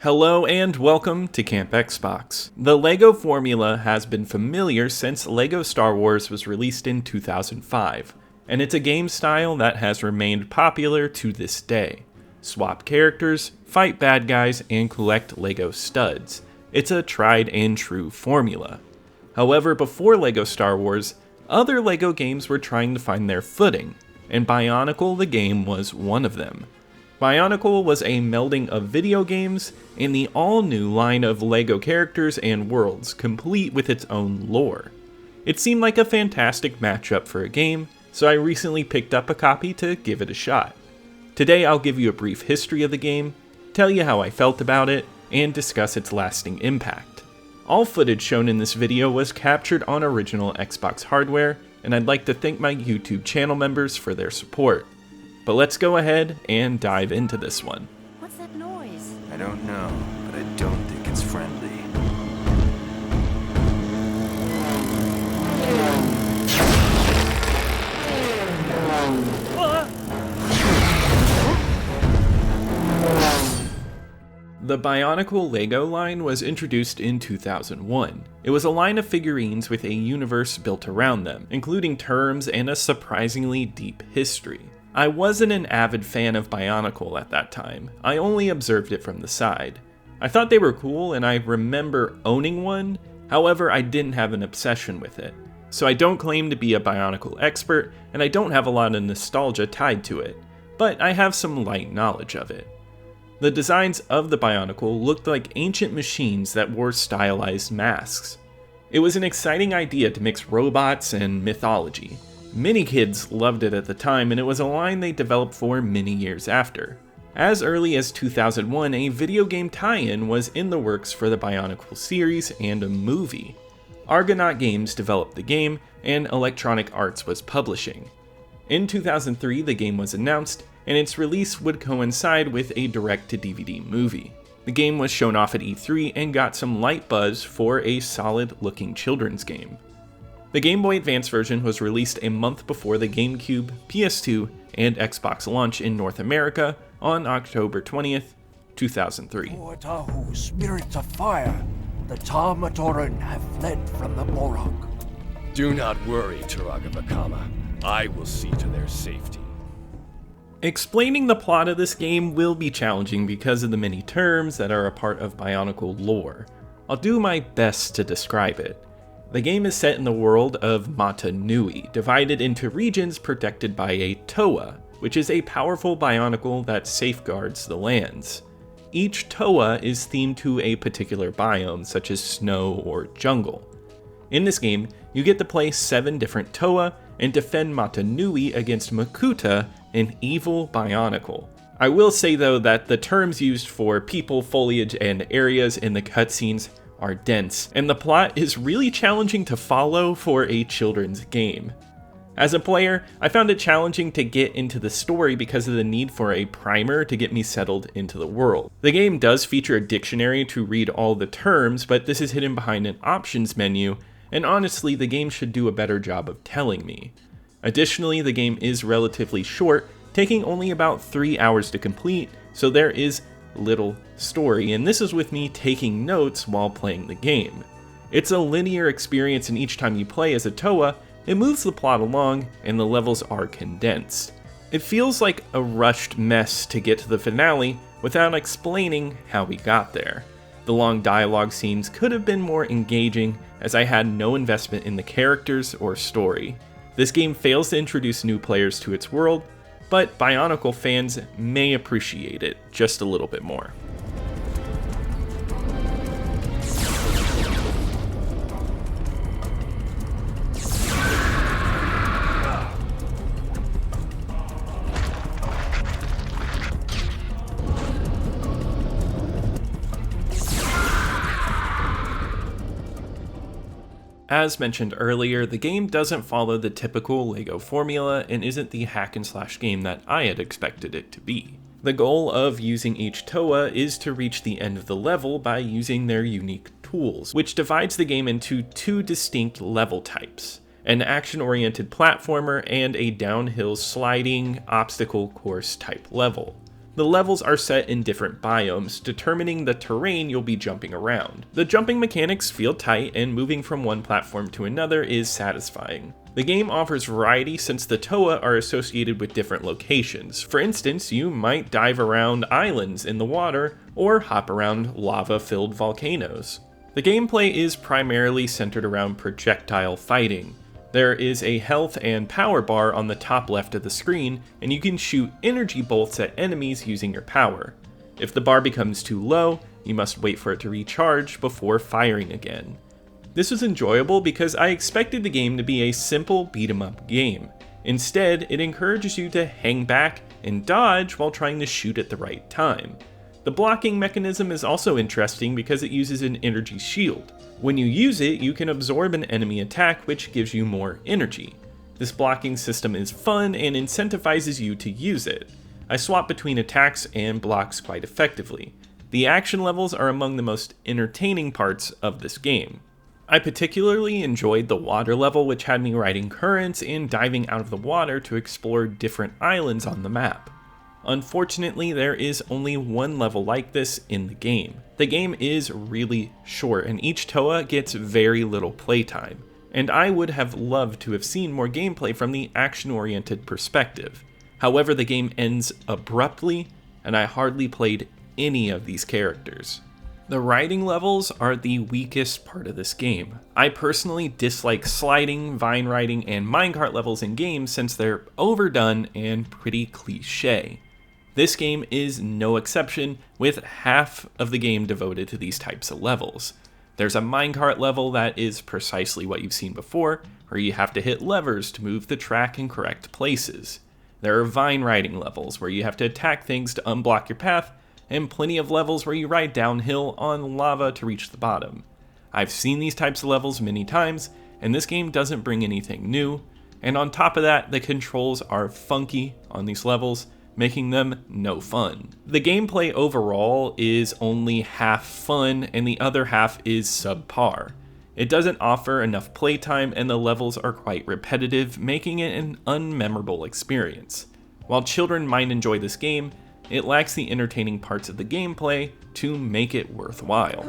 Hello and welcome to Camp Xbox. The LEGO formula has been familiar since LEGO Star Wars was released in 2005, and it's a game style that has remained popular to this day. Swap characters, fight bad guys, and collect LEGO studs. It's a tried and true formula. However, before LEGO Star Wars, other LEGO games were trying to find their footing, and Bionicle the game was one of them. Bionicle was a melding of video games and the all-new line of LEGO characters and worlds, complete with its own lore. It seemed like a fantastic matchup for a game, so I recently picked up a copy to give it a shot. Today I'll give you a brief history of the game, tell you how I felt about it, and discuss its lasting impact. All footage shown in this video was captured on original Xbox hardware, and I'd like to thank my YouTube channel members for their support. But let's go ahead and dive into this one. What's that noise? I don't know, but I don't think it's friendly. The Bionicle LEGO line was introduced in 2001. It was a line of figurines with a universe built around them, including terms and a surprisingly deep history. I wasn't an avid fan of Bionicle at that time. I only observed it from the side. I thought they were cool and I remember owning one, however I didn't have an obsession with it. So I don't claim to be a Bionicle expert and I don't have a lot of nostalgia tied to it, but I have some light knowledge of it. The designs of the Bionicle looked like ancient machines that wore stylized masks. It was an exciting idea to mix robots and mythology. Many kids loved it at the time, and it was a line they developed for many years after. As early as 2001, a video game tie-in was in the works for the Bionicle series and a movie. Argonaut Games developed the game, and Electronic Arts was publishing. In 2003, the game was announced, and its release would coincide with a direct-to-DVD movie. The game was shown off at E3 and got some light buzz for a solid-looking children's game. The Game Boy Advance version was released a month before the GameCube, PS2, and Xbox launch in North America on October 20th, 2003. O Tahu, spirits of fire, the Talmatoran have fled from the Morok. Do not worry, Taragavakama. I will see to their safety. Explaining the plot of this game will be challenging because of the many terms that are a part of Bionicle lore. I'll do my best to describe it. The game is set in the world of Mata Nui, divided into regions protected by a Toa, which is a powerful Bionicle that safeguards the lands. Each Toa is themed to a particular biome, such as snow or jungle. In this game, you get to play 7 different Toa and defend Mata Nui against Makuta, an evil Bionicle. I will say though that the terms used for people, foliage, and areas in the cutscenes are dense, and the plot is really challenging to follow for a children's game. As a player, I found it challenging to get into the story because of the need for a primer to get me settled into the world. The game does feature a dictionary to read all the terms, but this is hidden behind an options menu, and honestly, the game should do a better job of telling me. Additionally, the game is relatively short, taking only about 3 hours to complete, so there is little story, and this is with me taking notes while playing the game. It's a linear experience, and each time you play as a Toa, it moves the plot along, and the levels are condensed. It feels like a rushed mess to get to the finale without explaining how we got there. The long dialogue scenes could have been more engaging, as I had no investment in the characters or story. This game fails to introduce new players to its world, but Bionicle fans may appreciate it just a little bit more. As mentioned earlier, the game doesn't follow the typical LEGO formula and isn't the hack and slash game that I had expected it to be. The goal of using each Toa is to reach the end of the level by using their unique tools, which divides the game into 2 distinct level types: an action-oriented platformer and a downhill sliding obstacle course type level. The levels are set in different biomes, determining the terrain you'll be jumping around. The jumping mechanics feel tight, and moving from one platform to another is satisfying. The game offers variety since the Toa are associated with different locations. For instance, you might dive around islands in the water, or hop around lava-filled volcanoes. The gameplay is primarily centered around projectile fighting. There is a health and power bar on the top left of the screen, and you can shoot energy bolts at enemies using your power. If the bar becomes too low, you must wait for it to recharge before firing again. This was enjoyable because I expected the game to be a simple beat-em-up game. Instead, it encourages you to hang back and dodge while trying to shoot at the right time. The blocking mechanism is also interesting because it uses an energy shield. When you use it, you can absorb an enemy attack, which gives you more energy. This blocking system is fun and incentivizes you to use it. I swap between attacks and blocks quite effectively. The action levels are among the most entertaining parts of this game. I particularly enjoyed the water level, which had me riding currents and diving out of the water to explore different islands on the map. Unfortunately, there is only one level like this in the game. The game is really short, and each Toa gets very little playtime, and I would have loved to have seen more gameplay from the action-oriented perspective. However, the game ends abruptly, and I hardly played any of these characters. The riding levels are the weakest part of this game. I personally dislike sliding, vine riding, and minecart levels in games since they're overdone and pretty cliche. This game is no exception, with half of the game devoted to these types of levels. There's a minecart level that is precisely what you've seen before, where you have to hit levers to move the track in correct places. There are vine riding levels, where you have to attack things to unblock your path, and plenty of levels where you ride downhill on lava to reach the bottom. I've seen these types of levels many times, and this game doesn't bring anything new, and on top of that, the controls are funky on these levels, making them no fun. The gameplay overall is only half fun, and the other half is subpar. It doesn't offer enough playtime, and the levels are quite repetitive, making it an unmemorable experience. While children might enjoy this game, it lacks the entertaining parts of the gameplay to make it worthwhile.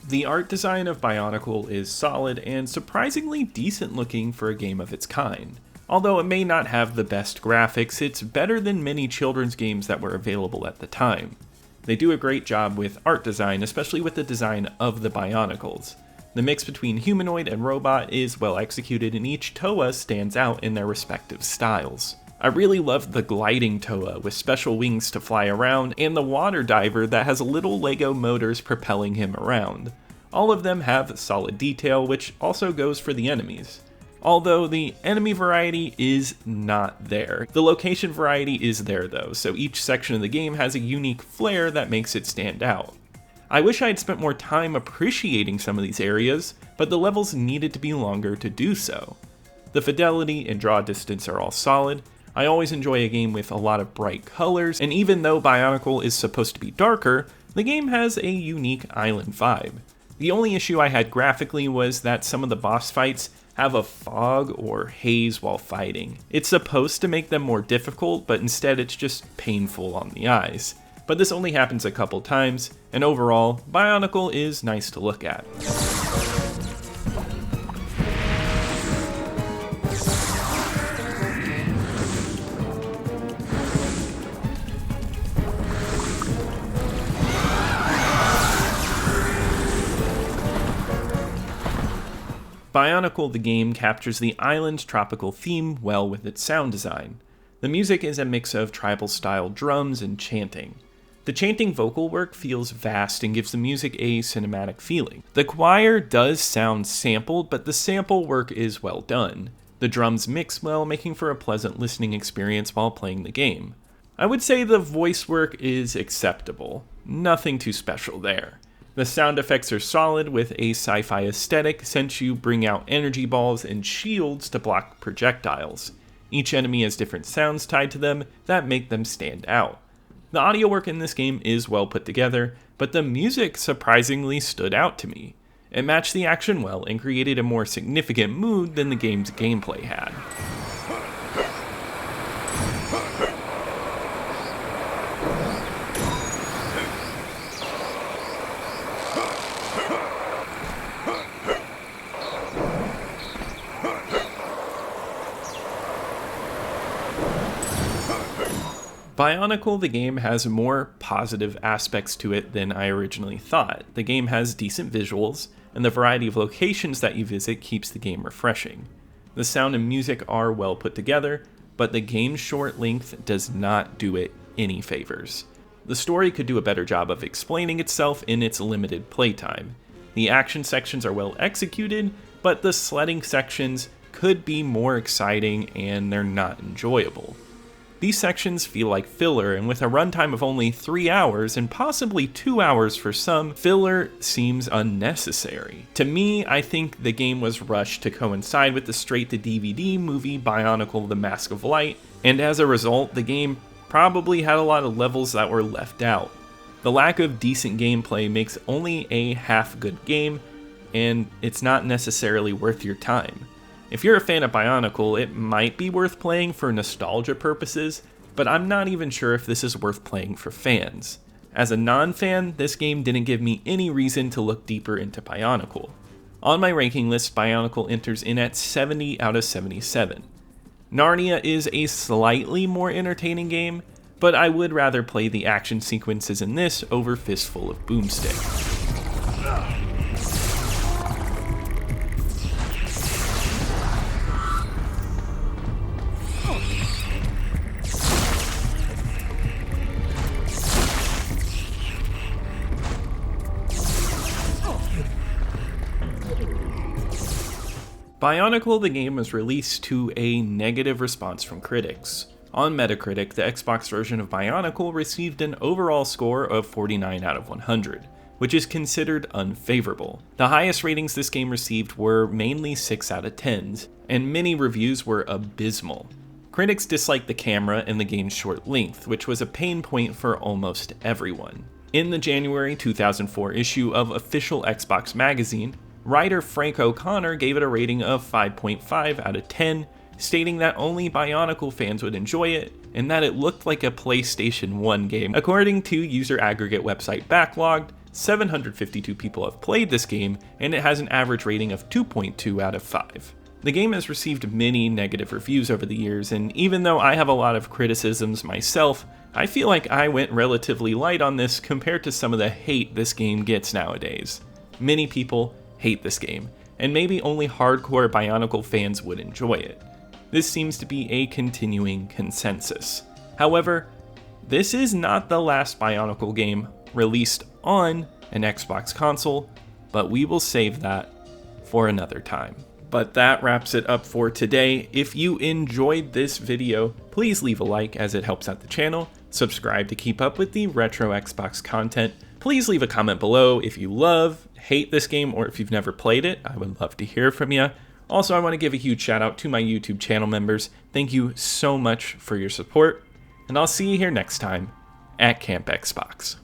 The art design of Bionicle is solid and surprisingly decent looking for a game of its kind. Although it may not have the best graphics, it's better than many children's games that were available at the time. They do a great job with art design, especially with the design of the Bionicles. The mix between humanoid and robot is well executed, and each Toa stands out in their respective styles. I really loved the gliding Toa with special wings to fly around, and the water diver that has little Lego motors propelling him around. All of them have solid detail, which also goes for the enemies. Although the enemy variety is not there. The location variety is there though, so each section of the game has a unique flair that makes it stand out. I wish I had spent more time appreciating some of these areas, but the levels needed to be longer to do so. The fidelity and draw distance are all solid. I always enjoy a game with a lot of bright colors, and even though Bionicle is supposed to be darker, the game has a unique island vibe. The only issue I had graphically was that some of the boss fights have a fog or haze while fighting. It's supposed to make them more difficult, but instead it's just painful on the eyes. But this only happens a couple times, and overall, Bionicle is nice to look at. Bionicle the game captures the island's tropical theme well with its sound design. The music is a mix of tribal-style drums and chanting. The chanting vocal work feels vast and gives the music a cinematic feeling. The choir does sound sampled, but the sample work is well done. The drums mix well, making for a pleasant listening experience while playing the game. I would say the voice work is acceptable. Nothing too special there. The sound effects are solid with a sci-fi aesthetic since you bring out energy balls and shields to block projectiles. Each enemy has different sounds tied to them that make them stand out. The audio work in this game is well put together, but the music surprisingly stood out to me. It matched the action well and created a more significant mood than the game's gameplay had. Bionicle, the game, has more positive aspects to it than I originally thought. The game has decent visuals, and the variety of locations that you visit keeps the game refreshing. The sound and music are well put together, but the game's short length does not do it any favors. The story could do a better job of explaining itself in its limited playtime. The action sections are well executed, but the sledding sections could be more exciting and they're not enjoyable. These sections feel like filler, and with a runtime of only 3 hours and possibly 2 hours for some, filler seems unnecessary. To me, I think the game was rushed to coincide with the straight-to-DVD movie Bionicle: The Mask of Light, and as a result, the game probably had a lot of levels that were left out. The lack of decent gameplay makes only a half-good game, and it's not necessarily worth your time. If you're a fan of Bionicle, it might be worth playing for nostalgia purposes, but I'm not even sure if this is worth playing for fans. As a non-fan, this game didn't give me any reason to look deeper into Bionicle. On my ranking list, Bionicle enters in at 70 out of 77. Narnia is a slightly more entertaining game, but I would rather play the action sequences in this over Fistful of Boomstick. Bionicle, the game, was released to a negative response from critics. On Metacritic, the Xbox version of Bionicle received an overall score of 49 out of 100, which is considered unfavorable. The highest ratings this game received were mainly 6 out of 10s, and many reviews were abysmal. Critics disliked the camera and the game's short length, which was a pain point for almost everyone. In the January 2004 issue of Official Xbox Magazine, writer Frank O'Connor gave it a rating of 5.5 out of 10, stating that only Bionicle fans would enjoy it, and that it looked like a PlayStation 1 game. According to user aggregate website Backlogged, 752 people have played this game, and it has an average rating of 2.2 out of 5. The game has received many negative reviews over the years, and even though I have a lot of criticisms myself, I feel like I went relatively light on this compared to some of the hate this game gets nowadays. Many people hate this game, and maybe only hardcore Bionicle fans would enjoy it. This seems to be a continuing consensus. However, this is not the last Bionicle game released on an Xbox console, but we will save that for another time. But that wraps it up for today. If you enjoyed this video, please leave a like as it helps out the channel, subscribe to keep up with the retro Xbox content. Please leave a comment below if you love, hate this game, or if you've never played it. I would love to hear from you. Also, I want to give a huge shout out to my YouTube channel members. Thank you so much for your support, and I'll see you here next time at Camp Xbox.